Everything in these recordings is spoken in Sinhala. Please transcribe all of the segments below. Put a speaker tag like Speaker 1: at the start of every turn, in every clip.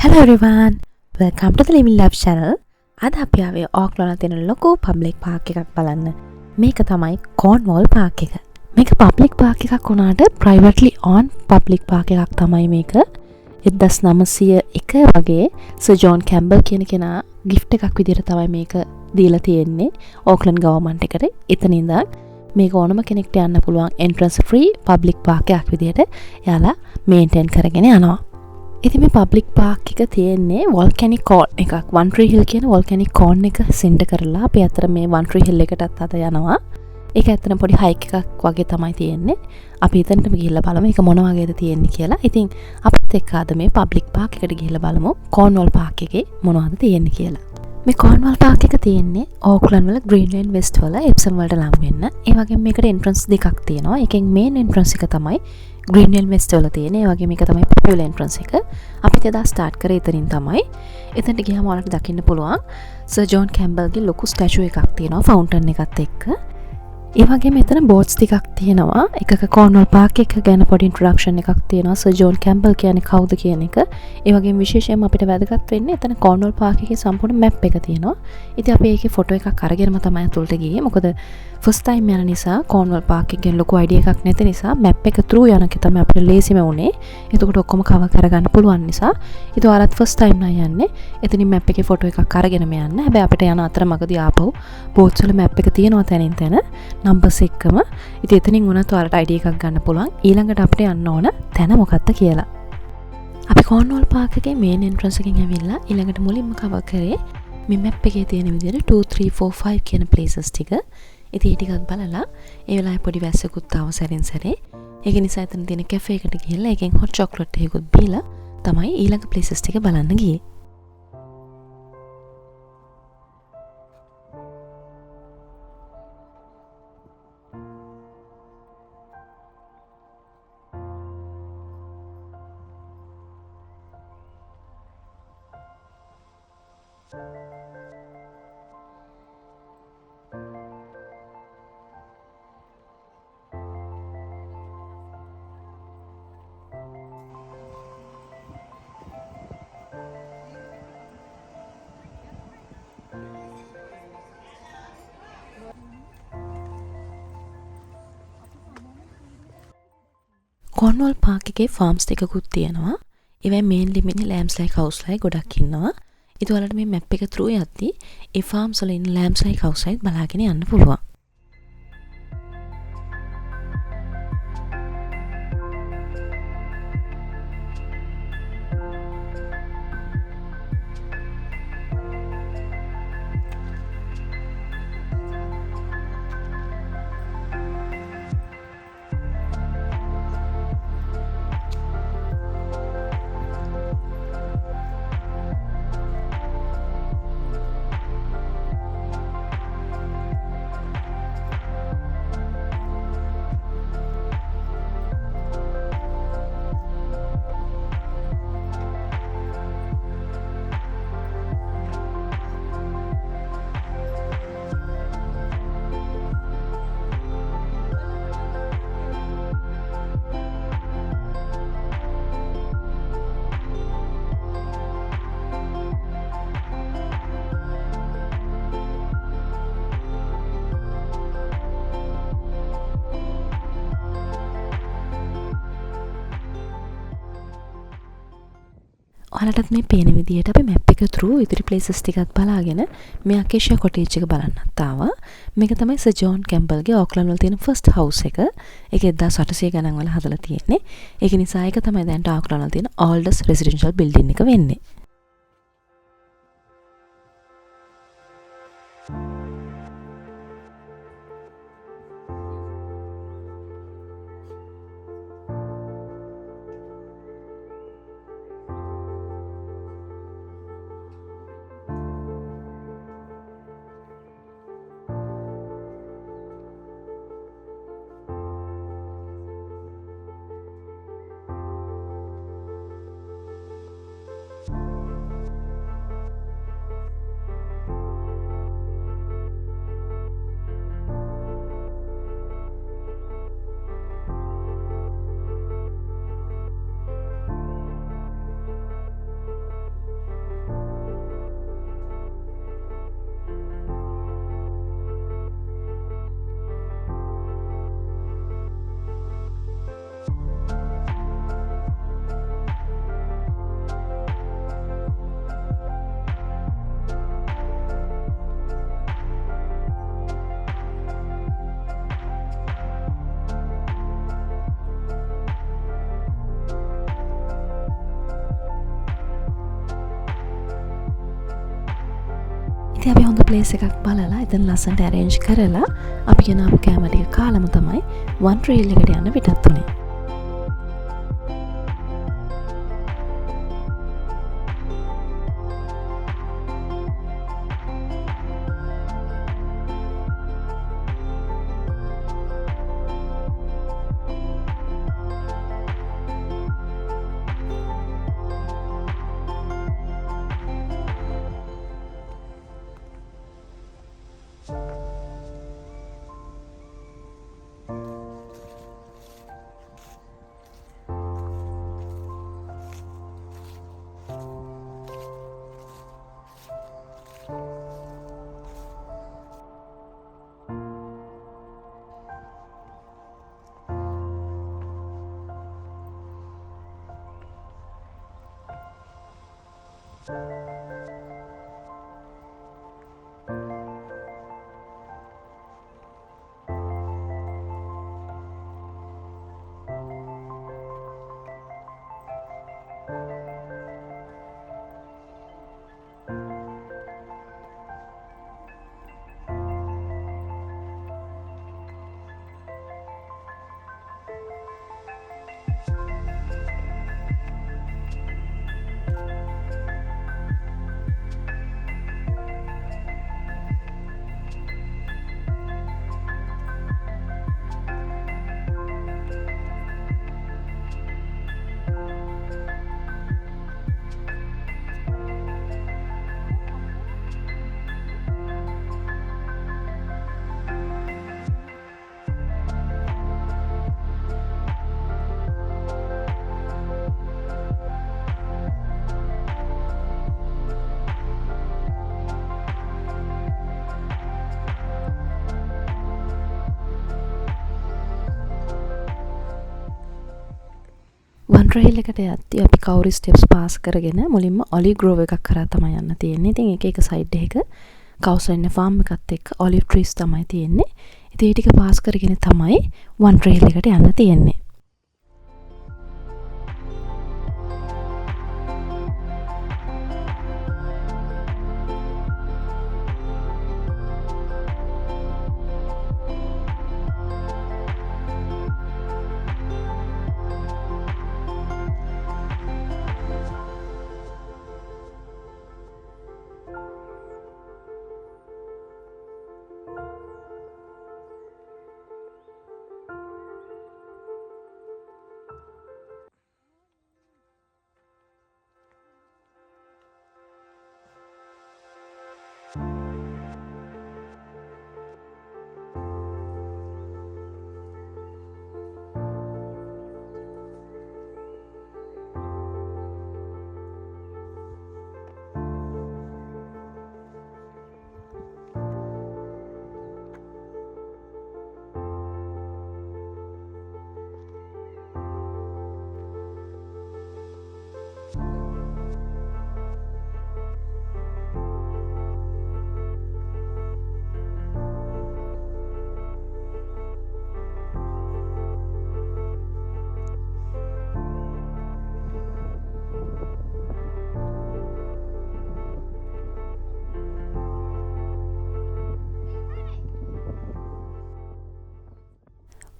Speaker 1: Hello everyone, welcome to the Living Lab channel. අද අපි ආවේ ඕක්ලන්ඩ් තියෙන ලොකු පබ්ලික් පාර්ක් එකක් බලන්න. මේක තමයි කෝර්න්වෝල් පාර්ක් එක. මේක පබ්ලික් පාර්ක් එකක් වුණාට ප්‍රයිවට්ලි ඕන් පබ්ලික් පාර්ක් එකක් තමයි මේක. 1901 වගේ සර් ජෝන් කැම්බල් කියන කෙනා ගිෆ්ට් එකක් විදිහට තමයි මේක දීලා තියෙන්නේ ඕක්ලන්ඩ් ගවර්න්මන්ට් එකට. එතන ඉඳන් මේක ඕනම කෙනෙක්ට යන්න පුළුවන් එන්ට්‍රන්ස් ෆ්‍රී පබ්ලික් පාර්ක් එකක් විදිහට එයාලා මේන්ටේන් කරගෙන යනවා. ඉතින් මේ පබ්ලික් පාර්ක් එක තියෙන්නේ වොල්කැනික් කෝන් එකක්. වන් ට්‍රී හිල් කියන වොල්කැනික් කෝන් එක සෙන්ටර් කරලා අපි අතර මේ වන් ට්‍රී හිල් එකටත් අද යනවා. ඒක ඇත්තටම පොඩි හයික් එකක් වගේ තමයි තියෙන්නේ. අපි එතනටම ගිහිල්ලා බලමු ඒක මොන වගේද තියෙන්නේ කියලා. ඉතින් අපිත් එක්ක අද මේ පබ්ලික් පාර්ක් එකට ගිහිල්ලා බලමු කෝර්න්වෝල් පාර්ක් එකේ මොනවද තියෙන්නේ කියලා. මේ කෝර්න්වෝල් පාර්ක් එක තියෙන්නේ ඕක්ලන්ඩ් වල ග්‍රීන්ලෑන්ඩ් වෙස්ට් වල එප්සම් වලට ලඟ වෙන්න. ඒ වගේම මේකට එන්ට්‍රන්ස් දෙකක් තියෙනවා. එකෙන් මේන් එන්ට්‍රන්ස් එක තමයි ග්‍රීන්ලෑන්ඩ් වෙස්ට් වල තියෙන. ඒ වගේම මේක තමයි පොපියුලර් එන්ට්‍රන්ස් එක. අපි එදා ස්ටාර්ට් කරේ එතනින් තමයි. එතනට ගියාම ඔයාලට දකින්න පුළුවන් සර් ජෝන් කැම්බල්ගේ ලොකු ස්ටැචු එකක් තියෙනවා ෆවුන්ටන් එකත් එක්ක. ඒ වගේම එතන බෝට්ස් ටිකක් තියෙනවා. එකක කෝර්න්වෝල් පාර්ක් එක ගැන පොඩි ඉන්ට්‍රොඩක්ෂන් එකක් තියෙනවා. සර් ජෝන් කැම්බල් කියන්නේ කවුද කියන එක. ඒ වගේම විශේෂයෙන්ම අපිට වැදගත් වෙන්නේ එතන කෝර්න්වෝල් පාර්ක් එකේ සම්පූර්ණ මැප් එක තියෙනවා. ඉතින් අපි ඒකේ ෆොටෝ එකක් අරගෙනම තමයි අතුලට ගියේ. මොකද ෆස්ට් ටයිම් යන නිසා කෝර්න්වෝල් පාර්ක් එක ගැන ලොකු අයිඩියා එකක් නැති නිසා මැප් එක through යන එක තමයි අපිට ලේසිම වුනේ. එතකොට ඔක්කොම කවර් කරගන්න පුළුවන් නිසා. ඉතින් ඔයාලත් ෆස්ට් ටයිම් නම් යන්නේ. එතනින් මැප් එකේ ෆොටෝ එකක් අරගෙනම යන්න. හැබැයි අපිට යන අතරමඟදී ආපහු බෝට්ස් වල මැප් එක තියෙනවා තැනින් තැන. නම්බර්ස් එක්කම. ඉතින් එතනින් උනත් ඔයාලට අයිඩියා එකක් ගන්න පුළුවන්. ඊළඟට අපිට යන්න ඕන තැන මොකක්ද කියලා. අපි කෝර්න්වෝල් පාර්ක් එකේ මේන් එන්ට්‍රන්ස් එකෙන් ඇවිල්ලා ඊළඟට මුලින්ම කවර් කරේ මේ මැප් එකේ තියෙන විදිහට 2 3 4 5 කියන ප්ලේසස් ටික. ඉතින් ඒ ටිකක් බලලා ඒ වෙලාවේ පොඩි වැස්සකුත් ආව සැරින් සැරේ. ඒක නිසා එතන තියෙන කැෆේ එකට ගිහිල්ලා ඒකෙන් හොට් චොක්ලට් එකකුත් බීලා තමයි ඊළඟ ප්ලේසස් ටික බලන්න ගියේ. කෝර්න්වෝල් පාර්ක් එකේ ෆාම්ස් ටිකකුත් තියෙනවා. ඒවයි මේන්ලි ඉන්නේ ලෑම්ස්ලයි කවුස්ලයි ගොඩක් ඉන්නවා. ඉතින් ඔයාලට මේ මැප් එක through යද්දී ඒ ෆාම්ස් වල ඉන්න ලෑම්ස්ලයි කවුස්ලයි බලාගෙන යන්න පුළුවන්. ඔයාලටත් මේ පේන විදිහට අපි මැප් එක through ඉදිරි ප්ලේසස් ටිකක් බලාගෙන මේ අකේෂියා කොටේජ් එක බලන්නත් ආවා. මේක තමයි සර් ජෝන් කැම්බල්ගේ ඕක්ලන්ඩ් වල තියෙන ෆස්ට් හවුස් එක. ඒක 1800 ගණන් වල හදලා තියෙන්නේ. ඒක නිසා ඒක තමයි දැන් ඕක්ලන්ඩ් වල තියෙන ඕල්ඩස්ට් රෙසිඩෙන්ෂල් බිල්ඩින් එක වෙන්නේ. ඉතින් අපි හොඳ ප්ලේස් එකක් බලලා එතන ලස්සනට arrange කරලා අපි ගෙන ආපු කැම ටික කාලම තමයි One Trail එකට යන්න පිටත් වුනේ. One Trail එකට යද්දී අපි කවුරු ස්ටෙප්ස් පාස් කරගෙන මුලින්ම ඔලිව් ග්‍රෝව් එකක් කරා තමයි යන්න තියෙන්නේ. ඉතින් එක සයිඩ් එකක කවුස් වෙන්න ෆාම් එකත් එක්ක ඔලිව් ට්‍රීස් තමයි තියෙන්නේ. ඉතින් ඒ ටික පාස් කරගෙන තමයි One Trail එකට යන්න තියෙන්නේ.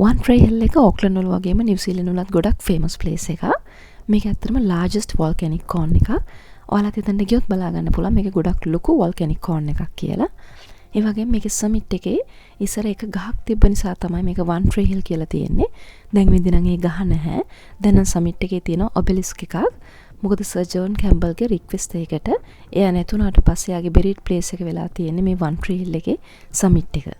Speaker 1: One Trail එක ඕක්ලන්ඩ් වල වගේම නිව්සීලන්ත වලත් ගොඩක් ෆේමස් ප්ලේස් එකක්. මේක ඇත්තටම largest volcanic cone එක. ඔයාලත් එතනට ගියොත් බලා ගන්න පුළුවන් මේක ගොඩක් ලොකු volcanic cone එකක් කියලා. ඒ වගේම මේකේ සමිට් එකේ ඉස්සර එක ගහක් තිබ්බ නිසා තමයි මේක One Trail කියලා තියෙන්නේ. දැන් මෙතන නම් ඒ ගහ නැහැ. දැන් නම් සමිට් එකේ තියෙන obelisk එකක්. මොකද සර් ජෝන් කැම්බල්ගේ රික්වෙස්ට් එකකට එයා නැතුණාට පස්සේ යාගේ බෙරිඩ් ප්ලේස් එක වෙලා තියෙන්නේ මේ One Trail එකේ සමිට් එක.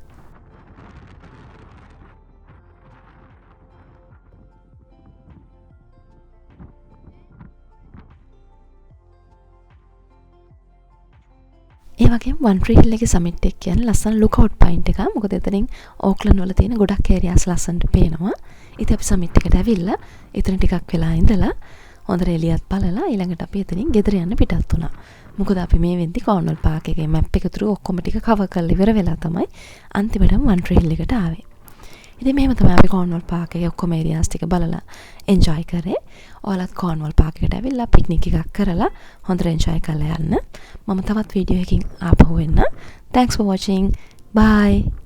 Speaker 1: ඒ වගේම One Trail එකේ සමිට් එක කියන්නේ ලස්සන ලුක්අවුට් පොයින්ට් එකක්. මොකද එතනින් ඕක්ලන්ඩ් වල තියෙන ගොඩක් ඒරියාස් ලස්සනට පේනවා. ඉතින් අපි සමිට් එකට ඇවිල්ලා එතන ටිකක් වෙලා ඉඳලා හොඳට එළියත් බලලා ඊළඟට අපි එතනින් ගෙදර යන්න පිටත් වුණා. මොකද අපි මේ වෙද්දි කෝර්නල් පාක් එකේ මැප් එක තුරු ඔක්කොම ටික කවර් කරලා ඉවර වෙලා තමයි අන්තිමටම One Trail එකට ආවේ. ඉතින් මෙහෙම තමයි අපි කෝන්වල් පාක් එකේ ඔක්කොම ඒරියාස් ටික බලලා එන්ජොයි කරේ. ඔයාලත් කෝන්වල් පාක් එකට ඇවිල්ලා පික්නික් එකක් කරලා හොඳට එන්ජොයි කරලා යන්න. මම තවත් වීඩියෝ එකකින් ආපහු එන්න. Thanks for watching. Bye.